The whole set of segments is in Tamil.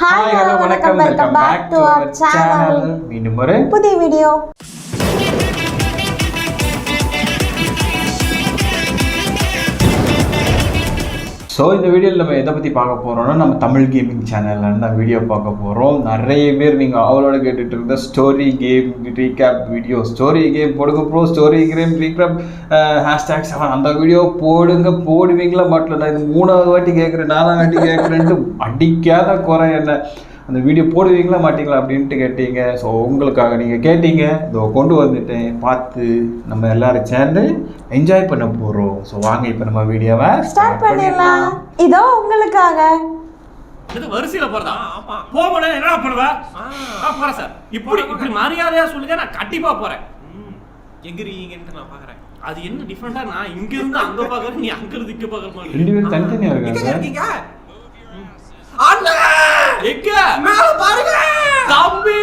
Hi, hello, welcome back to our channel. மீண்டும் ஒரு புதிய வீடியோ. ஸோ இந்த வீடியோவில் நம்ம எதை பற்றி பார்க்க போகிறோம்னா நம்ம தமிழ் கேமிங் சேனலில் தான் வீடியோ பார்க்க போகிறோம். நிறைய பேர் நீங்கள் அவளோட கேட்டுட்டு இருந்த story game recap video, story game போடுங்க bro, story game recap hashtag 7 அந்த வீடியோ போடுவீங்களா மாட்டல. நான் இது 3வது வாட்டி கேட்குறேன், 4வது வாட்டி கேட்குறேன்ட்டு அடிக்காத குறை என்ன, அந்த வீடியோ போடுவீங்களா மாட்டிங்களா அப்படின்ட்டு கேட்டீங்க. ஸோ உங்களுக்காக நீங்கள் கேட்டீங்க, இதோ கொண்டு வந்துட்டேன், பார்த்து நம்ம எல்லாரும் சேர்ந்து என்ஜாய் பண்ண போகிறோம். ஸோ வாங்க இப்போ நம்ம வீடியோவை ஸ்டார்ட் பண்ணிடலாம். இதோ உங்களுக்காக. இது வரிசையில போறதா? ஆமா. போறேன், என்னடா பண்ணுவ? போறேன் சார். இப்படி மரியாதையா சொல்லுங்க, நான் கண்டிப்பா போறேன். எங்க இருக்கீங்கன்னு நான் பாக்குறேன். அது என்ன டிஃபரெண்டா, நான் இங்க இருந்து அங்க பாக்குறேன், நீ அங்க இருந்து இங்க பாக்குற மாதிரி. ரெண்டு பேரும் தனித்தனியா இருக்காங்க. அண்ணா எங்க மேல பாருங்க தம்பி,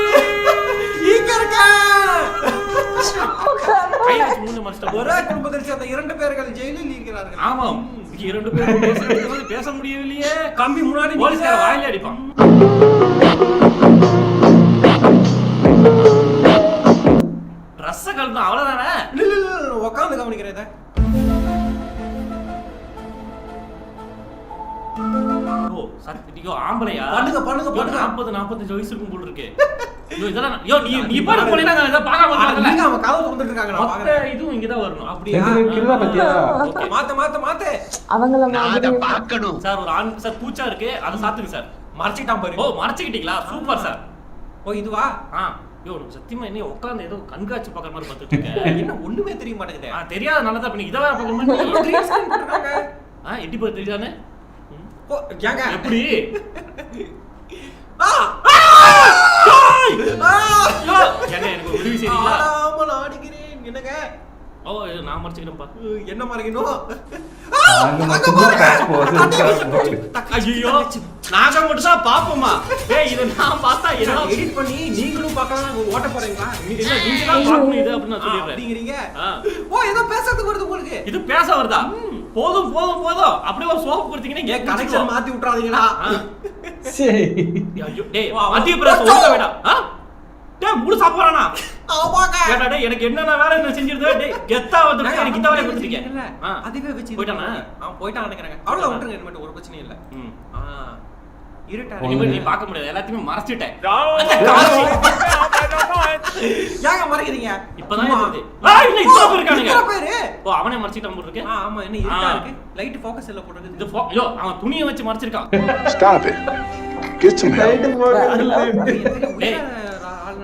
இங்க இருக்க ஒரே குடும்பத்தில் சேர்ந்த 2 பேர்கள் ஜெயிலில் இருக்கிறார்கள். ஆமாம், 2 பேரும் பேச முடியவில்லையே. கம்பி முன்னாடி போலீஸ்கார வாயில அடிப்பான். ரச கலந்து அவ்வளவுதானே. உட்காந்து கவனிக்கிறேன். ஆம்பளையா? பண்ணுங்க 40-45 வயசு இருக்கும் போல இருக்கு. இதெல்லாம் நீ பாரு போனீனா நான் இத பார்க்காம இருக்கல. நீங்க அவ கதவு திறந்துட்டு இருக்காங்க, நான் பாக்குறேன். இதுவும் இங்க தான் வரணும். அப்படியே கிருதா பத்தியா? மாத்து அவங்கள மாதிரி பார்க்கணும் சார். ஒரு ஆண் சார் பூச்சா இருக்கு, அத சாத்துங்க சார். மறைச்சிட்டான் பாரு. ஓ மறைச்சிட்டீங்களா? Super sir. ஓ இதுவா? யோ சத்தியமா என்ன உட்கார்ந்து ஏதோ கண்காட்சி பார்க்குற மாதிரி பார்த்துட்டு இருக்கேன். என்ன ஒண்ணுமே தெரிய மாட்டேங்குது. தெரியாத நல்லதா பண்ணி இத வேற பார்க்குற மாதிரி. ட்ரீம் ஸ்கிரீன் போட்டுறாங்க. எட்டி பார்த்து தெரியாதானே? ஓ ஏங்க எப்படி? எனக்கு உதவி செய்றீங்களா? ஆமா நான் அடிக்கிறேன். என்னங்க? ஓ நான் மறைச்சிக்கிறேன்ப்பா. என்ன மறைக்கணும்? அங்க மட்டும் தான் பேட்ச் போகுது. ஐயோ நாங்க மட்டும் தான் பாப்போமா? டேய் இத நான் பார்த்தா என்ன எடிட் பண்ணி நீங்களும் பார்க்கலாம், ஓட்ட போறீங்களா? இல்ல நீங்க தான் பார்க்கணும் இது அப்படி நான் சொல்லிறேன். அப்படிங்கறீங்க. ஓ ஏதோ பேசறதுக்கு வருது உங்களுக்கு. இது பேச வருதா? போதும் அப்படியே ஒரு சோப் கொடுத்தீங்கன்னா ஏன் கனெக்ஷன் மாத்தி விட்டுறாதீங்களா? சரி. ஐயோ டேய் மத்திய பிரதேச ஓட வேடா. டேய் முழு சாப்பிடுறானா? ஆமாங்க. ஏடா டேய் எனக்கு என்னென்ன வேலை என்ன செஞ்சிருதே? டேய் கெத்தா வந்து எனக்கு இந்த வேலைய கொடுத்துட்டீங்க. இல்ல அதுவே வெச்சு போய்ட்டானா? போய்ட்டான் நினைக்கிறேன். அவ்வளவு விட்டுருங்க, என்ன மட்டும் ஒரு பிரச்சனையும் இல்ல. இருட்டா நீ பார்க்க முடியாது, எல்லாத்தையும் மறைச்சிட்டேன். ஏங்க மறைக்கிறீங்க? இப்பதான் தெரியுது. இல்ல இத்தனை பேர் இருக்கானுங்க. இத்தனை பேரு? ஓ அவனே மறைச்சிட்டான் போல இருக்கு. ஆமா என்ன இருட்டா இருக்கு. லைட் ஃபோக்கஸ் இல்ல போடுறது. இது யோ அவன் துணியை வச்சு மறைச்சிருக்கான். Stop it. Get some help.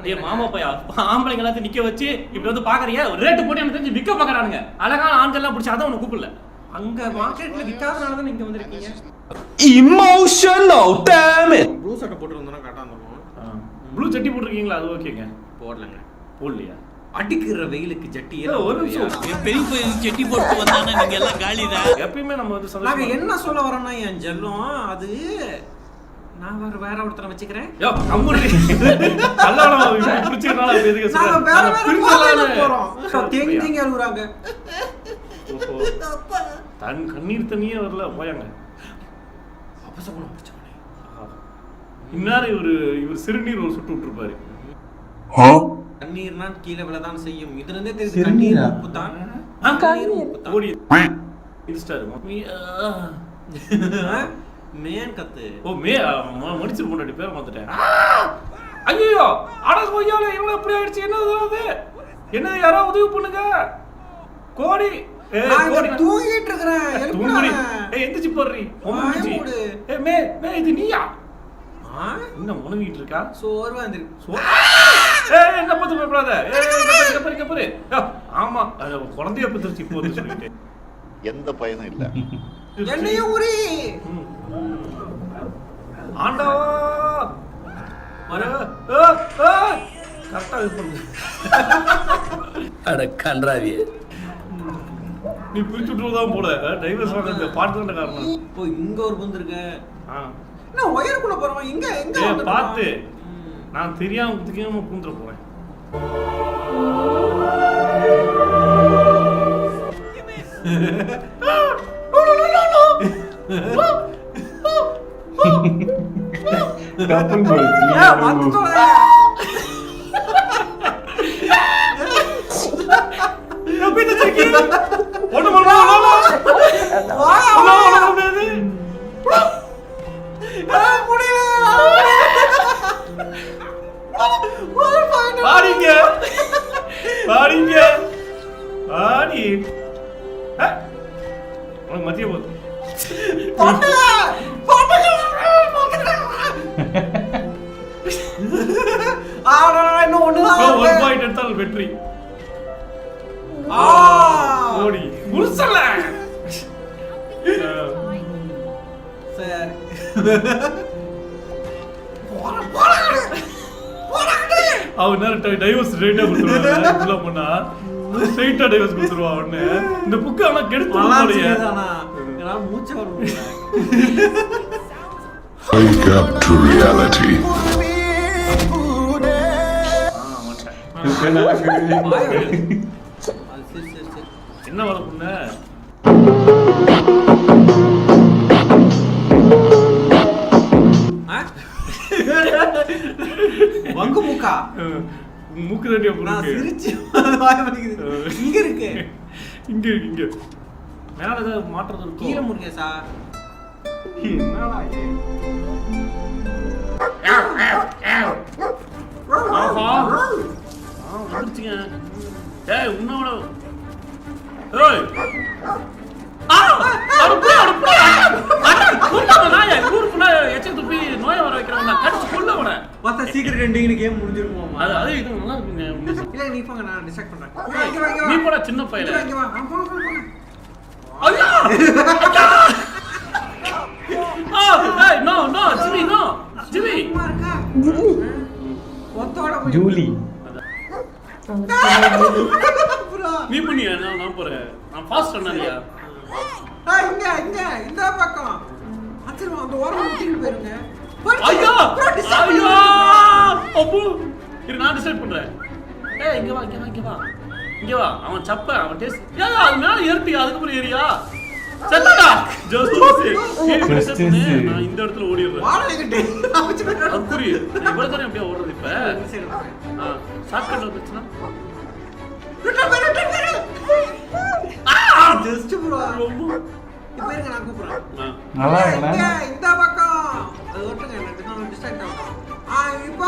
டேய் மாமா பையா, ஆம்பளைங்க எல்லாத்தையும் நிக்க வச்சு இப்படி வந்து பாக்குறியா? ஒரு ரேட் போட்டு எனக்கு தெரிஞ்சு விக்க பாக்குறானுங்க. அழகான ஆண்கள் பிடிச்சி அதான் உனக்கு கூப்பிடல. அங்க மார்க்கெட்ல விக்காதனால தான் நீங்க வந்திருக்கீங்க. Emotional, damn it. ப்ளூ சட்டை போட்டுருந்தா கரெக்டா இருக்கும். ப்ளூ சட்டி போட்டுருக்கீங்களா? அது ஓகேங்க. போடலங்க. போடலையா? அடிக்கிற வெயிலுக்கு ஜட்டி ஒரு நிமிஷம். பெரிய பையன் செட்டி போட்டு வந்தானே நீங்க எல்லாம் காலிதா. எப்பயுமே நம்ம வந்து நாங்க சந்தோஷமா என்ன சொல்ல வரோம்னா என் செல்லம், அது நான் வேற ஒருத்தரை வச்சுக்கிறேன். யோ கம்முடி. கல்லால புடிச்சினால அப்படி எதுக்கு சொல்ற? நாங்க வேற பாதையில போறோம். தேங்கி அழுகுறாங்க. தன் கண்ணீர் தண்ணியே வரல போயாங்க. அபசகுணம் பிடிச்சவனே. இன்னாரு இவர் சிறுநீர் ஒரு சுட்டு விட்டுருப்பாரு. கண்ணீர்னா கீழே விழதான் செய்யும். இதுல இருந்தே தெரியுது கண்ணீர் உப்பு தான். கண்ணீர் உப்பு தான். ஓடி இன்ஸ்டார் மேன் கத்து. ஓ மடிச்சு முன்னாடி பேரை மாத்திட்டேன். ஐயோ அட கொய்யால இவள எப்படி ஆயிடுச்சு? என்னது அது? என்ன யாரோ உதவி பண்ணுங்க. கோடி நான் தூங்கிட்டு இருக்கறேன். தூங்குடி. எந்திரிச்சு போறீ. இது நீயா? என்ன முனங்கிட்டு இருக்கா? சோர்வா இருந்திருக்கு. என்ன பத்தி பயப்படாத. இங்க பாரு. ஆமா குழந்தைய பத்திருச்சு இப்போ வந்து சொல்லிட்டு. எந்த பயனும் இல்ல. என்னையும் உரி. ஆண்டவா கரெக்டா இது பண்ணு. அட கன்றாவியே. நீ பிரிச்சு விட்டுறதான் போல. டைவர்ஸ் வாங்க இந்த பாட்டு தான் காரணம். ஓ இங்க ஒரு பந்து இருக்கு. நான் ஒயருக்குள்ள போறேன். எங்க வந்து பாத்து நான் தெரியாம பூந்துற போறேன். கப்பல் கோல்ஸ் மத்திய போது இன்னும் ஒண்ணுதான் ஒரு பாயிண்ட் எடுத்தால் வெற்றி. ஓடி முடிச்சல. சரி அவன் நேரம் டைவர்ஸ் ஸ்ட்ரைட்டா கொடுத்துருவாங்க. உள்ள போனா ஸ்ட்ரைட்டா டைவர்ஸ் கொடுத்துருவா அவனு. இந்த புக்கு அவன கெடுத்து போறியே. நான் மூச்சை வரும். Wake up to reality. என்ன வர பொண்ண வங்கு மூக்கா மூக்கு தண்டியா நான் பொண்ணு சிரிச்சு வாய் வலிக்குது. இங்க இருக்கு இங்க இங்க மேல ஏதாவது மாற்றது இருக்கும். கீழே முருகேசா என்னடா இது? ஆஹா வந்துருச்சுங்க. ஏய் உன்னோட ஏய் சீக்கிரம் ரெண்டு கேம் முடிஞ்சிருப்போம். அது இது நல்லா இருக்குங்க. இல்ல நீ போங்க நான் டிஸ்ட்ராக்ட் பண்றேன். நீ போடா சின்ன பையல. இங்க வா நான் போங்க. ஐயா ஏய் no no Jimmy no Jimmy இருக்கா ஒத்தோட போய் ஜூலி நீ பண்ணியா நான் போறேன். நான் ஃபாஸ்ட் ரன்னர்யா. இங்க இங்க இந்த பக்கம் அச்சோ அந்த ஓரம் முட்டிட்டு போயிருங்க. ஐயா ஐயா அப்பு இரு நான் டிசைட் பண்றேன். ஏய் இங்க வா இங்க வா இங்க வா இங்க வா. அவன் சப்ப அவன் டேஸ்ட் ஏய் அது மேல ஏறிட்டியா அதுக்கு அப்புறம் ஏறியா செத்தடா ஜஸ்ட் நான் இந்த இடத்துல ஓடிறேன். வாழைகிட்டே அச்சு அது புரியுது. இவ்வளவு தூரம் அப்படியே ஓடுறது இப்ப ஷார்ட்கட் வந்துச்சுனா ஜஸ்ட் ப்ரோ இப்போ இருங்க நான் கூப்பிடுறேன். நல்லா இருக்குல்ல? இந்த பக்கம் அது ஓட்டுங்க எனக்கு நான் டிஸ்ட்ராக்ட் ஆகும். இப்போ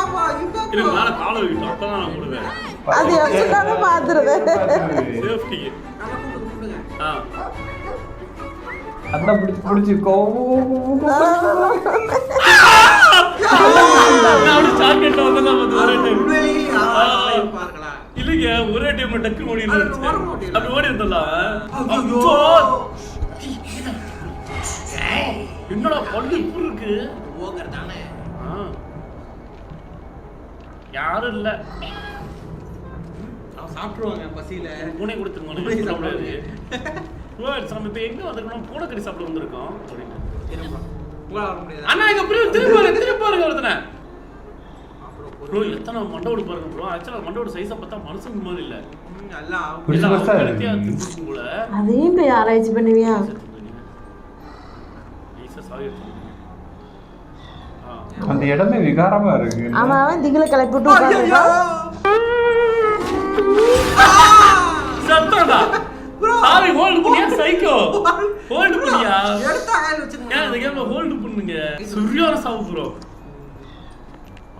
இல்ல மேல காலை வைக்கணும் அப்பதான் நான் ஓடுவேன். அது யோசிக்காம பாத்துருது. சேஃப்டிக்கு கூப்பிடுங்க. அதான் பிடிச்சி சாக்கெட்ல வந்தா ஒரே டைம் உண்மையிலேயே பார்க்கலாம். இல்லைங்க ஒரே டைம் டக்கு ஓடி அப்படி ஓடி இருந்தலாம். என்னடா பல்லு இப்படி இருக்கு ஓகர் தானே யாரும் இல்ல. அவன் சாப்பிடுவாங்க பசியில. பூனை கொடுத்துருங்க நம்ம இப்ப எங்க வந்திருக்கோம் பூனைக்கறி சாப்பிட வந்திருக்கோம் அண்ணா எங்க திருப்பி பாருங்க ஒருத்தனை ப்ரோ எத்தனை மண்டோடு பாருங்க ப்ரோ. ஆக்சுவலா மண்டோடு சைஸை பார்த்தா மனுஷங்க மாதிரி இல்ல போல. அதையும் போய் ஆராய்ச்சி பண்ணுவியா? அந்த இடமே விகாரமா இருக்கு. அவன் திகில கிளப்பி விட்டு சாவி ஹோல்ட் பண்ணியா சைக்கோ ஹோல்ட் பண்ணியா எடுத்து அகையில வச்சிருங்க. ஏன் இந்த கேம்ல ஹோல்ட் பண்ணுங்க. சரியான சாவு ப்ரோ.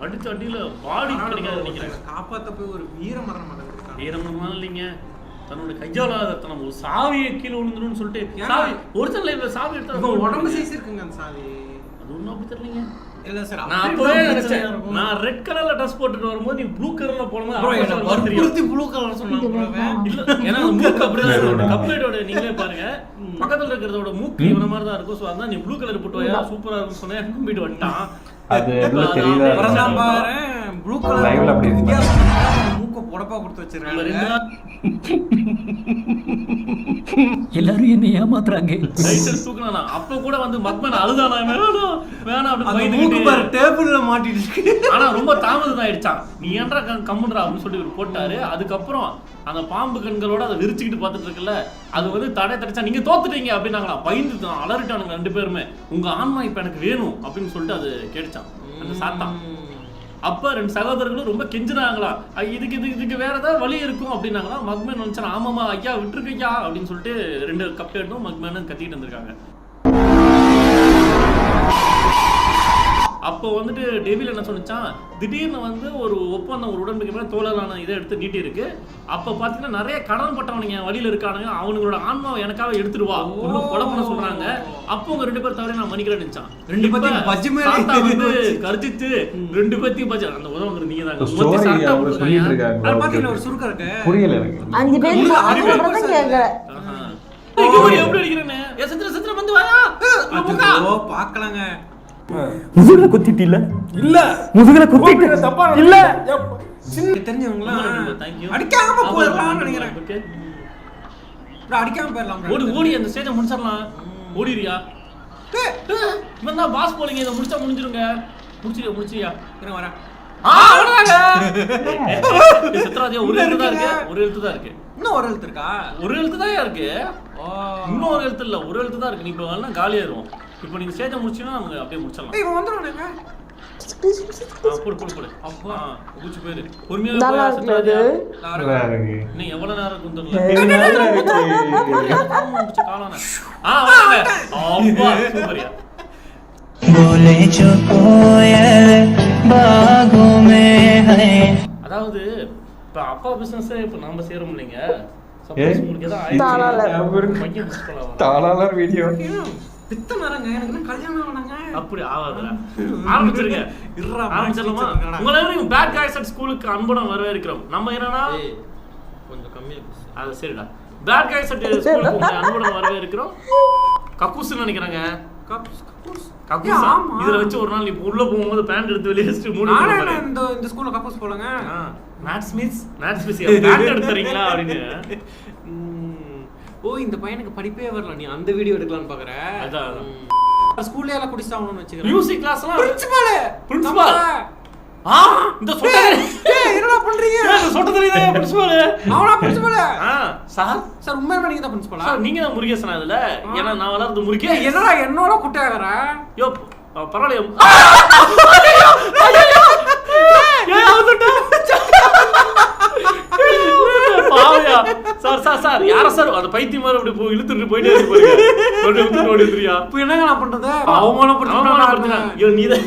அடிச்ச அடியில பாடி கிடைக்காது நினைக்கிறேன். காப்பாத்த போய் ஒரு வீர மரணம் அடைஞ்சிருக்கான். வீரமரணம் இல்லைங்க தன்னோட கையால தனம் ஒரு சாவியை கீழே விழுந்துருன்னு சொல்லிட்டு சாவி ஒரிஜினல் லைஃப்ல சாவி எடுத்தா உடம்பு சைஸ் இருக்குங்க அந்த சாவி. அது ஒண்ணும் அப்படி தெரியலங்க. இல்ல சார் நான் அப்பவே நினைச்சேன் நான் ரெட் கலர்ல ட்ரெஸ் போட்டுட்டு வரும்போது நீ ப்ளூ கலர்ல போடும்போது ப்ளூ கலர் சொன்னாங்க. இல்ல ஏன்னா மூக்கு அப்படிதான் இருக்கு. கப்ளைட்டோட நீங்களே பாருங்க பக்கத்துல இருக்கிறதோட மூக்கு இவன மாதிரி தான் இருக்கும். சோ அதான் நீ ப்ளூ கலர் போட்டு வயா சூப்பரா இருக்குன்னு சொன்னேன். நம்பிட்டு வந்துட்டான். அது என்ன தெரியல வரலாம் பாரு ப்ளூ கலர் லைவ்ல அப்படி இருக்கு. மூக்கு பொடப்பா கொடுத்து வச்சிருக்காங்க. எல்லாரும் என்ன ஏமாத்துறாங்க. லைசன்ஸ் தூக்குனா அப்ப கூட வந்து மக்மன் அழுதானா வேணாம் வேணாம் அப்படி அந்த மூக்கு பாரு டேபிள்ல மாட்டிட்டு இருக்கு. ஆனா ரொம்ப தாமதம் ஆயிடுச்சான். நீ ஏன்டா கம்முன்றா அப்படின்னு சொல்லி இவர் போட்டாரு. அதுக்கப்புறம் அந்த பாம்பு கண்களோட அதை விரிச்சுக்கிட்டு பார்த்துட்டு இருக்குல்ல அது வந்து தடை தடைச்சா நீங்க தோத்துட்டீங்க அப்படின்னாங்களா. பயந்து அலறிட்டானுங்க ரெண்டு பேருமே. உங்க ஆன்மா இப்ப எனக்கு வேணும் அப்படின்னு சொல்லிட்டு அது கேட்டுச்சான். அந்த சாத்தான். அப்ப 2 சகோதரர்களும் ரொம்ப கெஞ்சினாங்களா, இதுக்கு வேற ஏதாவது வழி இருக்கும் அப்படின்னாங்களா. மக்மேன் வந்துச்சான், ஆமாமா ஐயா விட்டுருக்கையா அப்படின்னு சொல்லிட்டு 2 கப்டேனும் மக்மேனும் கத்திட்டு இருந்திருக்காங்க. அப்போ வந்துட்டு டெவில் என்ன சொன்னிச்சான், திடீர்னு வந்து ஒரு ஒப்பந்தம், ஒரு உடன்படிக்கை மேலே தோழலான இதை எடுத்து நீட்டி இருக்கு. அப்போ பார்த்தீங்கன்னா நிறைய கடன் பட்டவனுங்க வழியில் இருக்கானுங்க, அவனுங்களோட ஆன்மாவை எனக்காக எடுத்துருவா, ஒன்றும் கொலை பண்ண சொல்றாங்க. அப்போ உங்க 2 பேர் தவிர நான் மன்னிக்கிறேன்னு நினைச்சான். 2 பேரும் வந்து கருதித்து 2 பேர்த்தையும் பஜ்ஜி அந்த உதவுங்கிறது நீங்க தாங்க ஒரு சுருக்கம் இருக்கு. புரியல எனக்கு. 5 பேர் கேட்கல எப்படி அடிக்கிறேன்னு சித்திர வந்து வாயா பாக்கலாங்க. முதுகுல குத்திட்டு இல்ல முதுகுல குத்திட்டு இல்ல தெரிஞ்சவங்களா அடிக்காம போயிடலாம்னு நினைக்கிறேன். அடிக்காம போயிடலாம். ஓடி அந்த ஸ்டேஜை முடிச்சிடலாம். ஓடிறியா? இவன் தான் பாஸ் போலீங்க, இதை முடிச்சா முடிஞ்சிருங்க. முடிச்சியா வரேன். சித்ராஜியா ஒரு எழுத்து தான் இருக்கு. இன்னும் ஒரு எழுத்து இருக்கா? ஒரு எழுத்து தான் இருக்கு. இன்னும் ஒரு எழுத்து இல்ல, ஒரு எழுத்து தான் இருக்கு. நீ இப்ப வேணா காலியாயிருவோம். இப்போ நீங்க ஸ்டேஜை முடிச்சீங்கன்னா அவங்க அப்படியே முடிச்சிடலாம். இவன் வந்துருவானுங்க. போடு அப்பா குச்சி பேரு பொறுமையா சித்ராஜியா. நீ எவ்வளவு நேரம் குந்தறல முடிச்ச காலான. வாங்க அப்பா சூப்பரியா. बोले जो कोयल बागों में है. அதாவது இப்ப அப்பா பிசினஸ் இப்ப நாம சேரும் இல்லைங்க. சப்போஸ் உங்களுக்கு ஏதாவது தாளாளர் வீடியோ பித்த நேரங்க எனக்கு கல்யாணம் ஆனாங்க. அப்படி ஆகாதுடா. ஆரம்பிச்சிருங்க. ஆரம்பிச்சிடலாமா? உங்களை பேட் காய்ஸ் அட் ஸ்கூலுக்கு அன்புடன் வரவேற்கிறோம். நம்ம என்னன்னா கொஞ்சம் கம்மியா அது சரிடா. பேட் காய்ஸ் அட் ஸ்கூலுக்கு உங்களை அன்புடன் வரவேற்கிறோம். கக்கூஸ்ன்னு நினைக்கிறாங்க. கக்கூஸ் இதுல வச்சு ஒரு நாள் நீ உள்ள போகும்போது பேண்ட் எடுத்து வெளியே வச்சுட்டு மூணு இந்த ஸ்கூல்ல கக்கூஸ் போலங்க. மேத்ஸ் மிஸ் பேண்ட் எடுத்துறீங்களா அப்படின்னு. ஓ இந்த பையனுக்கு படிப்பே வரல, நீ அந்த வீடியோ எடுக்கலாம்னு பாக்குற. அதான் ஸ்கூல்ல எல்லாம் குடிச்சாங்கன்னு வெச்சுக்கிறேன். மியூசிக் கிளாஸ்லாம் பிரின்சிபல் இந்த சொட்டதே என்னடா பண்றீங்க? சொட்டதே பிரின்சிபல் அவனா பிரின்சிபல்? சார் உண்மையா நீங்க தான் பிரின்சிபலா? சார் நீங்க தான் முருகேசனா இதுல? ஏன்னா நான் வளர்ந்து முருகே. என்னடா என்னோட குட்டையாகற? யோ பரவாயில்லை. ஏய் வந்துட்ட பாவியா. சார் யார சார் அந்த பைத்தியம் மாதிரி அப்படி போய் இழுத்துட்டு போயிட்டே இருக்கு பாருங்க. ஓடி வந்துறியா? இப்போ என்னங்க நான் பண்றது? அவமானப்படுத்துறேன். ஐயோ நீதான்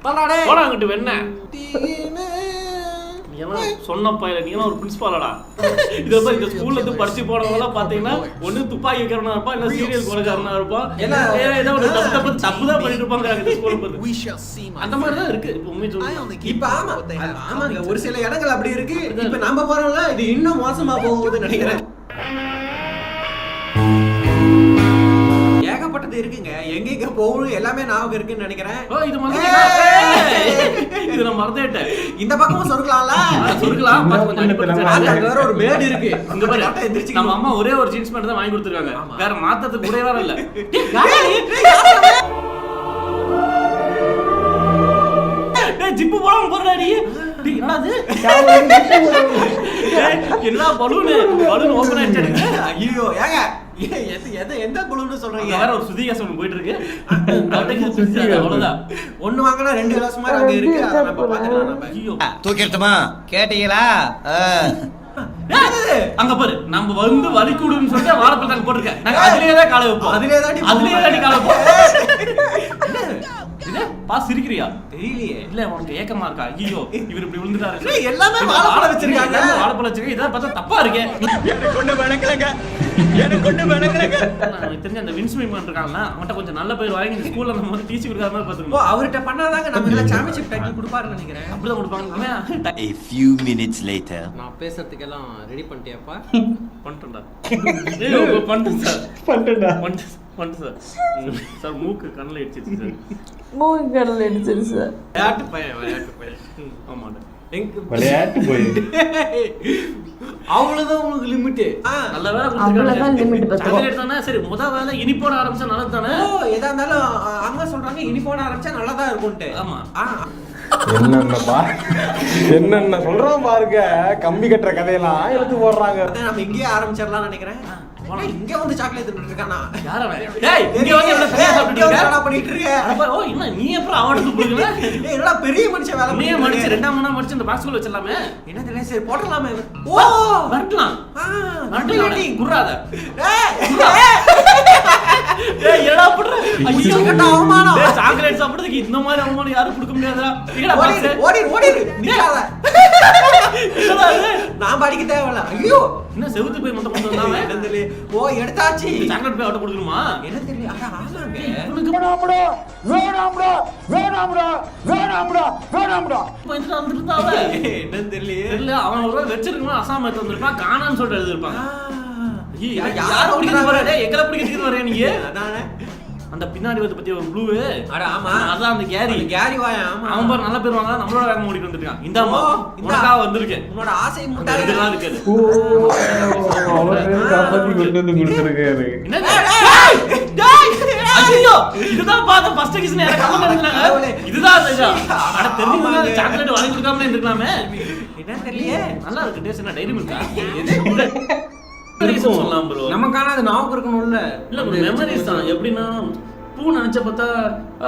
பல்லாடே போடா அங்கிட்டு வெண்ண. ஏன்னா சொன்னப்பா இல்ல, நீங்க ஒரு பிரின்சிபாலடா. இது மாதிரி இந்த ஸ்கூல்ல இருந்து படிச்சு போனவங்க பாத்தீங்கன்னா ஒண்ணு துப்பாக்கி வைக்கிறவனா இருப்பா, இல்ல சீரியல் கொலைகாரனா இருப்பா, ஏதோ ஒரு தப்பு தான் பண்ணிட்டு இருப்பாங்க இந்த ஸ்கூல்ல பார்த்து. அந்த மாதிரி தான் இருக்கு இப்போ உண்மை சொல்லுங்க. இப்ப ஆமாங்க ஒரு சில இடங்கள் அப்படி இருக்கு. இப்ப நம்ம போறோம்ல இது இன்னும் மோசமா போகும்போது நினைக்கிறேன். ஏகப்பட்டது இருக்குங்க, எங்க போகணும் எல்லாமே ஞாபகம் இருக்குன்னு நினைக்கிறேன். இது நான் மறந்துட்டேன். இந்த பக்கமும் சொருக்கலாம்ல? சொருக்கலாம். வேற ஒரு மேடு இருக்கு. இங்க பாரு, நம்ம அம்மா ஒரே ஒரு ஜீன்ஸ் பேண்ட் தான் வாங்கி கொடுத்துருக்காங்க, வேற மாத்தத்துக்கு கூட வேற இல்ல. ஜிப்பு போடாம போறாடி. என்னது என்ன பலூன் ஓபன் ஆயிடுச்சு. ஐயோ ஏங்க எந்த பலூன் சொல்றீங்க? வேற ஒரு சுதிகாசம் போயிட்டு இருக்கு. அவ்வளவுதான். ஒண்ணு வாங்கினா 2 கிளாஸ் மாதிரி அங்க இருக்கு. அத நம்ம பாத்துக்கலாம். ஐயோ தூக்கிட்டுமா கேட்டீங்களா? அங்க பாரு, நம்ம வந்து வலி கூடுன்னு சொல்லிட்டு வாழைப்பழம் நாங்க போட்டுருக்கேன். நாங்க அதுலயே தான் காலை வைப்போம். அதுலயே தான் காலை வைப்போம். பா சிரிக்கிறியா? தெரியலையே. இல்ல உனக்கு ஏக்கமா இருக்கா? ஐயோ இவர் இப்படி விழுந்துட்டாரு. எல்லாமே வாழைப்பழம் வச்சிருக்காங்க. வாழைப்பழம் வச்சிருக்கீங்க. இதான் பார்த்தா தப்பா இருக்கு. எனக்கு ஒண்ணு வேணக்கலங்க. எனக்கு தெரிஞ்ச அந்த வின்ஸ்மிமன் இருக்காங்க, அவன்கிட்ட கொஞ்சம் நல்ல பேர் வாங்கி இந்த ஸ்கூல்ல நம்ம வந்து டீச் கொடுக்காத மாதிரி பாத்துக்கோ. அவர்கிட்ட பண்ணாதாங்க நம்ம எல்லாம் சாம்பியன்ஷிப் டைட்டில் கொடுப்பாருன்னு நினைக்கிறேன். அப்படிதான் கொடுப்பாங்க. A few minutes later. நான் பேசுறதுக்கு எல்லாம் ரெடி பண்ணிட்டியாப்பா? பண்ணிட்டேன்டா. ஏய் பண்ணிட்டேன் சார். பண்ணிட்டேன் சார். சார் மூக்கு கண்ணில் இடிச்சிருச்சு சார். மூக்கு கடல் அடிச்சிருச்சு சார். விளையாட்டு பையன். ஆமாடா. விளையாட்டு போய் அவ்வளவுதான் உங்களுக்கு லிமிட். நல்ல வேலை அவ்வளவுதான் லிமிட் கொடுத்துருக்காங்க. சரி முத வேலை இனிப்போட ஆரம்பிச்சா நல்லது தானே? எதா இருந்தாலும் அம்மா சொல்றாங்க இனிப்போட ஆரம்பிச்சா நல்லதா இருக்கும்ட்டு. ஆமா. என்னென்ன சொல்றான் பாருங்க. கம்பி கட்டுற கதையெல்லாம் எடுத்து போடுறாங்க. நம்ம இங்கேயே ஆரம்பிச்சிடலாம்னு நினைக்கிறேன். இங்க வந்து சாக்லேட் தின்னுட்டு இருக்கானா? யார் அவன்? டேய் இங்க வந்து என்ன பெரிய சாப்பிட்டு இருக்க? என்னடா பண்ணிட்டு இருக்க? அப்ப ஓ என்ன நீ எப்பறம் அவனுக்கு கொடுக்கல? ஏய் என்னடா பெரிய மனுஷன் வேலை நீயே மடிச்சு ரெண்டாம் மணி மடிச்சு இந்த பாக்ஸ்குள்ள வச்சிரலாமே. என்ன தெரியல சரி போடலாமே. ஓ வரட்டலாம். வரட்டலாம் குர்ராத. ஏய் டேய் என்னடா பண்ற? ஐயோ கட்ட அவமானம். டேய் சாக்லேட் சாப்பிடுறதுக்கு இந்த மாதிரி அவமானம் யாரும் கொடுக்க முடியாதா? நீடா பாக்ஸ். ஓடி நிக்காத. நான் படிக்க தேவையில்ல. ஐயோ என்ன செவுத்து போய் மொத்த மொத்த வந்தாவே? என்ன தெரியல. ஓ எடுத்தாச்சு. சாக்லேட் போய் அவட்ட கொடுக்கணுமா? என்ன தெரியல. அட ஆமாங்க. போயிட்டு வந்துட்டாவே. என்ன தெரியல. இல்ல அவன் ஒரு வெச்சிருக்கணும் அசாம் எடுத்து வந்திருப்பான் காணான்னு சொல்லிட்டு எழுதிருப்பாங்க. யார பிடிக்கிறது வர டேய் எங்கல பிடிக்கிறது வர நீங்க அதானே அந்த பின்னாடி வந்து பத்தி ஒரு ப்ளூ அட ஆமா அதான் அந்த கேரி கேரி வாயா ஆமா அவன் பாரு நல்ல பேர் வாங்க நம்மளோட வேகம் ஓடிட்டு வந்துட்டான் இந்தாமா இந்தா. உனக்கா வந்திருக்கேன் உன்னோட ஆசை அந்த முட்டாளே இதெல்லாம் இருக்குது அவரே காப்பாத்தி கொண்டு வந்து கொடுத்துருக்காரு. என்னது டேய் ஐயோ இதுதான் பாத்த ஃபர்ஸ்ட் கிஸ் நேரா கமெண்ட் எடுக்கறாங்க இதுதான் ஐயா அட தெரியுமா சாக்லேட் வாங்கி கொடுக்காம இருந்திருக்கலாமே என்ன தெரியல நல்லா இருக்கு டேஸ்ட் என்ன டைரி மில்கா சொல்லலாம் ப்ரோ நமக்கான அது நாவுக்கு இருக்கணும்ல இல்ல ப்ரோ மெமரிஸ் தான் எப்படின்னா பூ நினைச்ச பார்த்தா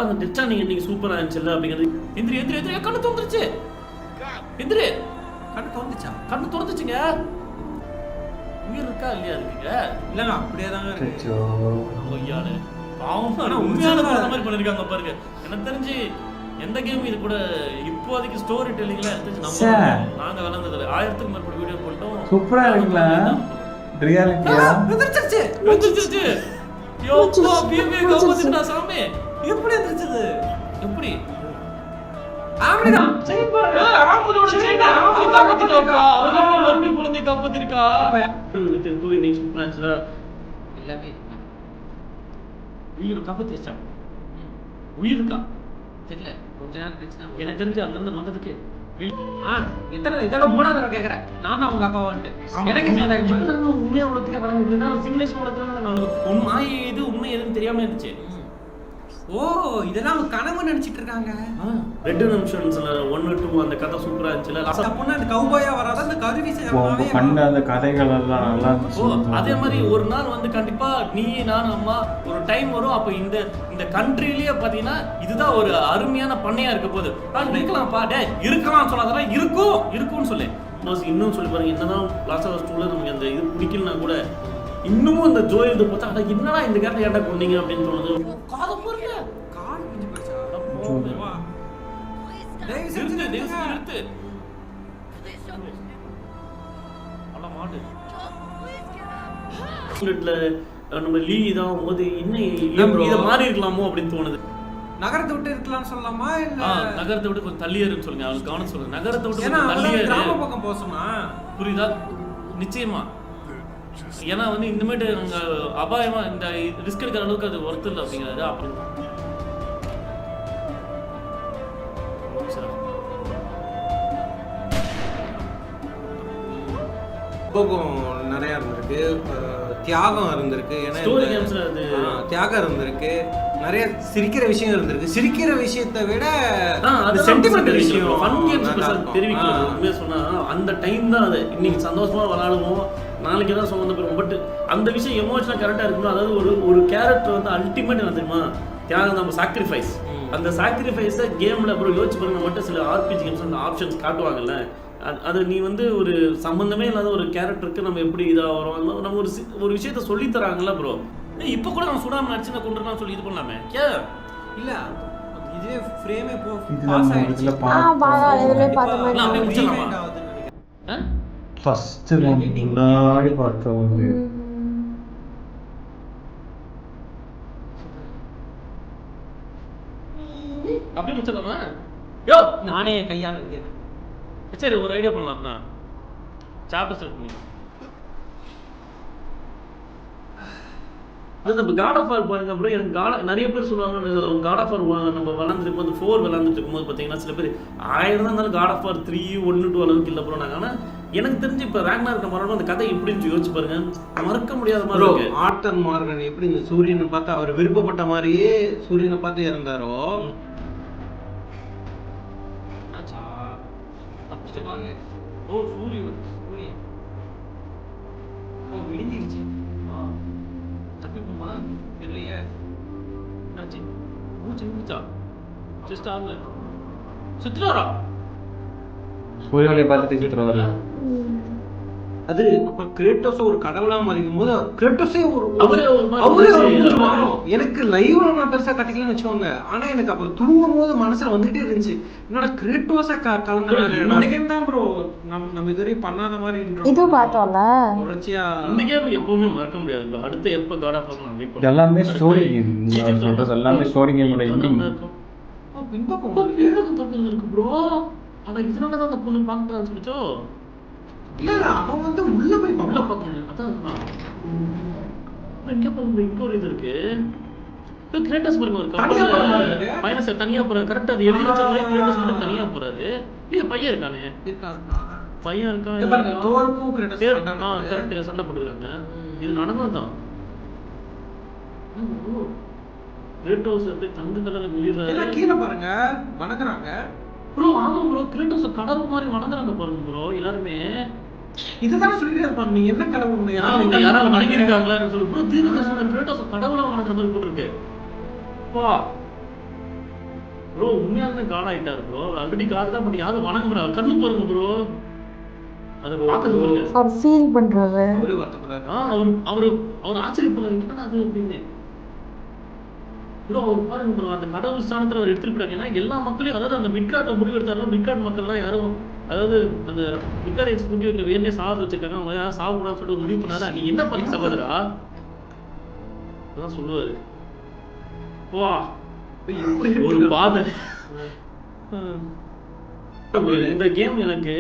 அந்த டிச்சா நீங்க சூப்பரா இருந்துச்சுல்ல அப்படிங்கிறது எந்திரி எந்திரி எந்திரி கண்ணு தோந்துருச்சு எந்திரி கண்ணு தோந்துச்சா கண்ணு திறந்துச்சுங்க உயிர் இருக்கா இல்லையா இருக்குங்க இல்லங்க அப்படியே தாங்க இருக்கு அச்சோ. ஐயாடு பாவம் ஆனா உண்மையான அந்த மாதிரி பண்ணிருக்காங்க பாருங்க எனக்கு தெரிஞ்சு எந்த கேம் இது கூட இப்போதைக்கு ஸ்டோரி டெல்லிங்லாம் எடுத்து நம்ம நாங்க வளர்ந்தது 1000க்கு மேற்பட்ட வீடியோ போட்டோம் சூப்பரா இருக்குல்ல ரியாலிட்டியா? எந்திரிச்சிருச்சு வந்துச்சு யோ பிபி காப்பாத்திட்டா சாமி எப்படி எந்திரிச்சது எப்படி ஆமாடா செயின் பாருங்க ஆம்பளோட செயின் ஆம்பளை காப்பாத்திட்டா அவன் மறுபடியும் குழந்தை காப்பாத்திருக்கா இது நீ சூப்பரா எல்லாமே உயிர் காப்பாத்திச்சா உயிர் இருக்கா தெரியல கொஞ்ச நேரம் கழிச்சு எனக்கு தெரிஞ்சு அங்க இருந்து வந்ததுக்கு எத்தனை மூணாவது தடவை கேக்குறேன் நான் அவங்க அப்பாவான்ட்டு எனக்கு உண்மையா உலகத்துக்கு வராங்க சிமுலேஷன் உலகத்துல உண்மை இது உண்மை எதுன்னு தெரியாம இருந்துச்சு ஓ இதெல்லாம் அவங்க கனவு நினைச்சிட்டு இருக்காங்க ரெட் நிமிஷன்ஸ்ல 1 2 அந்த கதை சூப்பரா இருந்துச்சுல அந்த பொண்ணு அந்த கவுபாயா வராத அந்த கருவி அவங்க பண்ண அந்த கதைகள் எல்லாம் நல்லா இருந்துச்சு. அதே மாதிரி ஒரு நாள் வந்து கண்டிப்பா நீ நான் அம்மா ஒரு டைம் வரும் அப்ப இந்த கண்ட்ரிலேயே பாத்தீங்கன்னா இதுதான் ஒரு அருமையான பண்ணையா இருக்க போகுது இருக்கலாம்ப்பா டே இருக்கலாம் சொல்லாதெல்லாம் இருக்கும்னு சொல்லு இன்னும் சொல்லி பாருங்க என்னதான் லாஸ்ட் ஆஃப் ஸ்டூல நமக்கு அந்த இது பிடிக்கலனா கூட இன்னமும் அந்த ஜோய் இது பார்த்தா அட என்னடா இந்த கேரக்டர் ஏன்டா கொன்னீங்க அப்படின்னு தோணுது காது பாருங்க கால் பிஞ்சு போச்சா வா டேய் செஞ்சு நிறுத்து அட மாடு நம்ம லீ இதாகும் போது இன்னும் இதை மாறி இருக்கலாமோ அப்படின்னு தோணுது நகரத்தை விட்டு இருக்கலாம்னு சொல்லலாமா இல்ல நகரத்தை விட்டு கொஞ்சம் தள்ளியேருன்னு சொல்லுங்க அவளுக்கு கவனம் சொல்லுங்க நகரத்தை விட்டு ஏன்னா கொஞ்சம் தள்ளியேரு கிராம பக்கம் போசமா புரியுதா நிச்சயமா ஏன்னா வந்து இனிமேட்டு நாங்க அபாயமா இந்த ரிஸ்க் எடுக்கிற அளவுக்கு அது ஒர்த் இல்லை அப்படிங்கிறது அப்படி கோபம் நிறைய இருந்திருக்கு தியாகம் இருந்திருக்கு ஏன்னா ஸ்டோரி கேம்ஸ்ல அது தியாகம் இருந்திருக்கு நிறைய சிரிக்கிற விஷயம் இருந்திருக்கு சிரிக்கிற விஷயத்தை விட அது சென்டிமெண்டல் விஷயம் ஃபன் கேம்ஸ் தெரிவிக்கிறது உண்மையா சொன்னா அந்த டைம் தான் அது இன்னைக்கு சந்தோஷமா விளையாடுவோம் நாளைக்கு தான் சொந்த போயிடும் பட் அந்த விஷயம் எமோஷனலாக கரெக்டாக இருக்கணும் அதாவது ஒரு கேரக்டர் வந்து அல்டிமேட் என்ன தெரியுமா தியாகம் நம்ம சாக்ரிஃபைஸ் அந்த சாக்ரிஃபைஸை கேமில் அப்புறம் யோசிச்சு பாருங்க மட்டும் சில ஆர்பிஜி கேம்ஸ் அந்த ஆப்ஷன்ஸ் காட்டுவாங்கல்ல அது நீ வந்து ஒரு சம்பந்தமே இல்லாத ஒரு கேரக்டருக்கு நம்ம எப்படி இதாக வரும் நம்ம ஒரு விஷயத்த சொல்லி தராங்கல்ல ப்ரோ இப்போ கூட நம்ம சுடாம நடிச்சு கொண்டுலாம் சொல்லி இது பண்ணலாமே கே இல்ல இதே ஃப்ரேமே போ இதுல பாஸ் நம்ம ஆயிடுச்சு இதுல இதுல பார்த்த மாதிரி அப்படியே முடிச்சிடலாமா ஃபர்ஸ்ட் முன்னாடி பார்த்தவங்க அப்படியே முடிச்சிடலாமா யோ நானே கையால இருக்கேன் சரி ஒரு ஐடியா பண்ணலாம்னா சாப்டர் செலக்ட் பண்ணி அது நம்ம காட் ஆஃப் வார் பாருங்க அப்புறம் எனக்கு நிறைய பேர் சொல்லுவாங்க காட் ஆஃப் வார் நம்ம விளாண்டுருக்கும் போது 4 விளாண்டுட்டு இருக்கும்போது பார்த்தீங்கன்னா சில பேர் 1000 தான் இருந்தாலும் காட் ஆஃப் வார் 3 1 2 அளவுக்கு இல்லை ப்ரோ நாங்கள் ஆனால் எனக்கு தெரிஞ்சு இப்போ ரேக்னா இருக்க மரணம் அந்த கதை எப்படின்னு யோசிச்சு பாருங்க மறக்க முடியாத மாதிரி இருக்கு ஆர்த்தர் மார்கன் எப்படி இந்த சூரியனை பார்த்து அவர் விருப்பப்பட்ட மாதிரியே சூரியனை பார்த்து இறந்தாரோ ஓ சூரியன் ஓ விடிஞ்சிருச்சு தப்பிப்போமா இல்லையே என்னாச்சு மூச்சா ஜஸ்ட் ஆகல சுத்துறாரா சூரியனை பார்த்துட்டு சுற்றுறோம் வரல. அது அப்ப கிரேட்டோஸ் ஒரு கடவுளா மதிக்கும் போது கிரேட்டோஸே அவரே ஒரு மாதிரி அவரே ஒரு இருந்துச்சு. மூஞ்சி மாறும். எனக்கு லைவ்ல நான் பெருசா கட்டிக்கலன்னு வச்சுக்கோங்க. ஆனா எனக்கு அப்ப தூங்கும் போது மனசுல வந்துட்டே இருந்துச்சு என்னோட கிரேட்டோஸ கலந்து ப்ரோ நம்ம இதுவரை பண்ணாத மாதிரி இது பார்த்தோம்ல தொடர்ச்சியா இந்த கேம் எப்பவுமே மறக்க முடியாது bro. அடுத்து எப்ப காட் ஆஃப் வார் வெயிட் இது எல்லாமே ஸ்டோரி கேம். நீங்கள் சொல்கிறது எல்லாமே ஸ்டோரி கேமோட எண்டிங். இருக்கு ப்ரோ. ஆனா இதனால தான் அந்த பொண்ணு பார்க்க ஆரம்பிச்சோ. இல்ல அவன் வந்து உள்ள போய் உள்ள பார்க்கணும். அதான் இங்க பாருங்க இங்க ஒரு இது இருக்கு. இது கிரேட்டஸ் பாருங்க ஒரு தனியா போறாரு. பையன் சார் தனியா போறாரு. கரெக்ட்டா அது எழுதி வச்ச மாதிரி கிரேட்டஸ் மட்டும் தனியா போறாரு. இல்ல பையன் இருக்கானே. பையன் இருக்கான். இங்க பாருங்க தோல்பு கிரேட்டோஸ் கரெக்ட் சண்டை போட்டுருக்காங்க. இது நடந்ததுதான். கிரேட்டோஸ் அப்படியே தங்க கலர்ல வெளியில எல்லாம் கீழே பாருங்க வணங்குறாங்க. ப்ரோ ஆமா ப்ரோ கிரேட்டோஸ் கடவுள் மாதிரி வணங்குறாங்க பாருங்க ப்ரோ எல்லாருமே. இதுதான் சொல்லிட்டே இருப்பாங்க நீ என்ன கடவுள் யாராவது வணங்கிருக்காங்களான்னு சொல்லி ப்ரோ தீர்க்கதரிசனம் கிரேட்டோஸ் கடவுளா வணங்குற மாதிரி போட்டுருக்கு. வா ப்ரோ உண்மையாலுமே காட் ஆயிட்டாரு ப்ரோ. ஆல்ரெடி காட் தான் பட் யாரும் வணங்குறாங்க. கண்ணு பாருங்க ப்ரோ. அதை பார்த்து பாருங்க. அவர் ஃபீல் பண்றாரு. அவரு வருத்தப்படுறாரு. அவர் ஆச்சரியப்படுறாரு என்னடா அது அப்படின்னு. ப்ரோ அவர் பாருங்க ப்ரோ அந்த கடவுள் ஸ்தானத்துல அவர் எடுத்துட்டு போறாங்க. ஏன்னா எல்லா மக்களையும் அதாவது அந்த மிட்கார்ட்ல முடிவு எடுத்தாலும் மிட்கார்ட் மக்கள்லாம் யாரும் அதாவது அந்த மிட்கார்ட் எக்ஸ்போர்ட் வைக்கிற வேலையே சாவு வச்சிருக்காங்க. அவங்க யாரும் சாப்பிடான்னு சொல்லிட்டு முடிவு பண்ணாதான் நீ என்ன பண்ணி சகோதரா அதான் சொல்லுவாரு. வா ஒரு பாதை. இந்த கேம் எனக்கு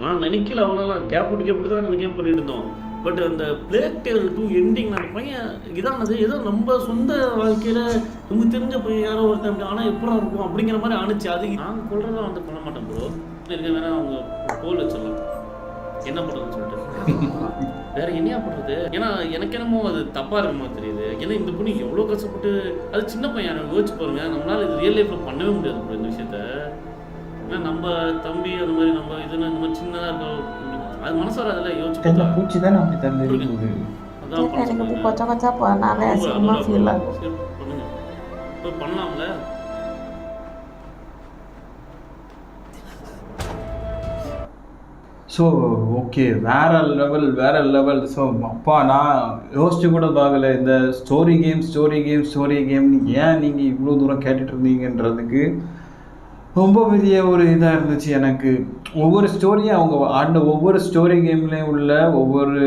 நான் நினைக்கல அவ்வளோ கேப் போட்டு தான் இந்த கேம் பண்ணிட்டு இருந்தோம். பட் அந்த பிளேக் டேல் 2 எண்டிங் அந்த பையன் இதானது ஏதோ நம்ம சொந்த வாழ்க்கையில நமக்கு தெரிஞ்ச பையன் யாரோ ஒருத்தன் அப்படி ஆனால் எப்படா இருக்கும் அப்படிங்கிற மாதிரி ஆணிச்சு. அது நாங்கள் கொள்றதா வந்து பண்ண மாட்டோம் ப்ரோ. இருக்க வேணா அவங்க கோல் வச்சிடலாம் என்ன பண்ணுறதுன்னு சொல்லிட்டு வேற என்னையா பண்ணுறது. ஏன்னா எனக்கு என்னமோ அது தப்பா இருக்குமா தெரியுது. ஏன்னா இந்த பொண்ணு எவ்வளோ கஷ்டப்பட்டு அது சின்ன பையன் யோசிச்சு பாருங்க. நம்மளால இது ரியல் லைஃப்ல பண்ணவே முடியாது ப்ரோ இந்த விஷயத்த. ஏன்னா நம்ம தம்பி அந்த மாதிரி நம்ம இதுன்னு இந்த மாதிரி சின்னதாக இருக்கோம் அது மனசு வராதுல யோசிச்சு பூச்சி தான் அப்படி தந்து இருக்குது. எனக்கு இப்போ கொச்சா கொச்சா போனாலே அசிங்கமா ஃபீல் ஆகும். பண்ணுங்க இப்போ பண்ணலாம்ல. ஸோ ஓகே வேற லெவல். ஸோ அப்பா நான் யோசிச்சு கூட பார்க்கல இந்த ஸ்டோரி கேம்னு ஏன் நீங்கள் இவ்வளோ தூரம் கேட்டுட்டு இருந்தீங்கன்றதுக்கு ரொம்ப பெரிய ஒரு இதாக இருந்துச்சு எனக்கு. ஒவ்வொரு ஸ்டோரியும் அவங்க ஆடின ஒவ்வொரு ஸ்டோரி கேம்லேயும் உள்ள ஒவ்வொரு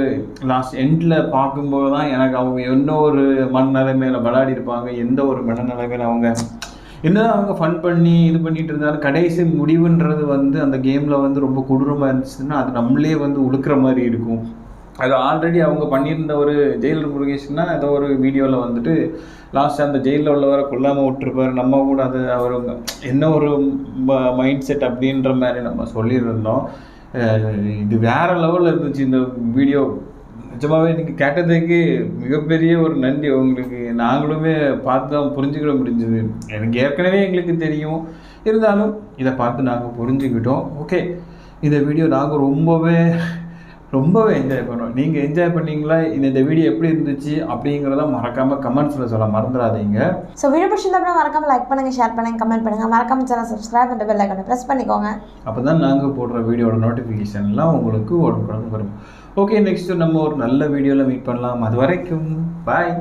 லாஸ்ட் எண்டில் பார்க்கும்போது தான் எனக்கு அவங்க என்ன ஒரு மனநிலைமையில் விளையாடி இருப்பாங்க, எந்த ஒரு மனநிலைமையில் அவங்க என்னதான் அவங்க ஃபன் பண்ணி இது பண்ணிட்டு இருந்தாலும் கடைசி முடிவுன்றது வந்து அந்த கேமில் வந்து ரொம்ப கொடூரமாக இருந்துச்சுன்னா அது நம்மளே வந்து உழுக்கிற மாதிரி இருக்கும். அது ஆல்ரெடி அவங்க பண்ணியிருந்த ஒரு ஜெயிலர் முருகேஷ்னா ஏதோ ஒரு வீடியோவில் வந்துட்டு லாஸ்ட் அந்த ஜெயிலில் உள்ளவரை கொல்லாமல் விட்டுருப்பார். நம்ம கூட அது அவர் என்ன ஒரு மைண்ட் செட் அப்படின்ற மாதிரி நம்ம சொல்லியிருந்தோம். இது வேறு லெவலில் இருந்துச்சு இந்த வீடியோ. நிஜமாகவே நீங்கள் கேட்டதுக்கு மிகப்பெரிய ஒரு நன்றி உங்களுக்கு. நாங்களுமே பார்த்து தான் புரிஞ்சுக்கிட முடிஞ்சுது. எனக்கு ஏற்கனவே எங்களுக்கு தெரியும், இருந்தாலும் இதை பார்த்து நாங்கள் புரிஞ்சுக்கிட்டோம். ஓகே இந்த வீடியோ நாங்கள் ரொம்பவே என்ஜாய் பண்ணோம். நீங்கள் என்ஜாய் பண்ணீங்களா? இந்த வீடியோ எப்படி இருந்துச்சு அப்படிங்கிறத மறக்காமல் கமெண்ட்ஸில் சொல்ல மறந்துடாதீங்க. ஸோ வீடியோ பிடிச்சிருந்தா மறக்காமல் லைக் பண்ணுங்கள், ஷேர் பண்ணுங்கள், கமெண்ட் பண்ணுங்கள். மறக்காமல் சேனல் சப்ஸ்கிரைப் பண்ணிட்டு பெல் ஐகானை ப்ரெஸ் பண்ணிக்கோங்க. அப்போ தான் நாங்கள் போடுற வீடியோட நோட்டிஃபிகேஷன்லாம் உங்களுக்கு உடனுக்குடன் வரும். ஓகே நெக்ஸ்ட்டு நம்ம ஒரு நல்ல வீடியோவில் மீட் பண்ணலாம். அது வரைக்கும் பாய்.